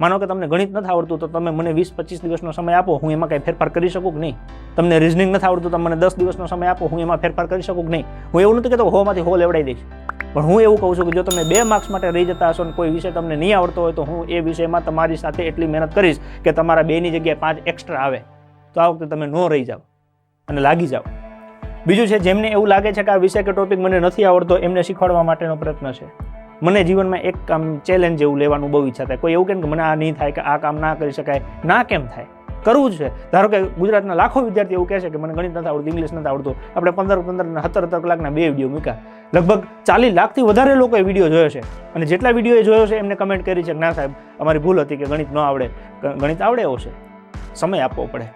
માનો કે તમને ગણિત નથી આવડતું તો તમે મને 20-25 દિવસનો સમય આપો, હું એમાં કંઈ ફેરફાર કરી શકું કે નહીં? તમને રિઝનિંગ નથી આવડતું તો મને 10 દિવસનો સમય આપો, હું એમાં ફેરફાર કરી શકું કે નહીં? હું એવું નથી કહેતો 100 માંથી 100 લેવડાવી દઈશ, પણ હું એવું કહું છું કે જો તમે 2 માર્ક્સ માટે રહી જતા હશો ને કોઈ વિષય તમને નહીં આવડતો હોય તો હું એ વિષયમાં તમારી સાથે એટલી મહેનત કરીશ કે તમારા 2ની જગ્યાએ 5 એક્સ્ટ્રા આવે, તો આ વખતે તમે ન રહી જાઓ અને લાગી જાઓ. બીજું છે, જેમને એવું લાગે છે કે આ વિષય કે ટોપિક મને નથી આવડતો, એમને શીખવાડવા માટેનો પ્રયત્ન છે. મને જીવનમાં એક કામ ચેલેન્જ જેવું લેવાનું બહુ ઈચ્છા થાય. કોઈ એવું કહે કે મને આ નહીં થાય, કે આ કામ ના કરી શકાય, ના કેમ થાય, કરવું જ છે. ધારો કે ગુજરાતના લાખો વિદ્યાર્થી એવું કહે છે કે મને ગણિત નથી આવડતું, ઇંગ્લિશ નથી આવડતું. આપણે 15 અને 17 કલાકના 2 વિડીયો મૂક્યા, લગભગ 40 લાખથી વધારે લોકોએ વિડીયો જોયો છે, અને જેટલા વિડીયો જોયો છે એમને કમેન્ટ કરી છે કે ના સાહેબ અમારી ભૂલ હતી કે ગણિત ન આવડે. ગણિત આવડે એવો છે, સમય આપવો પડે.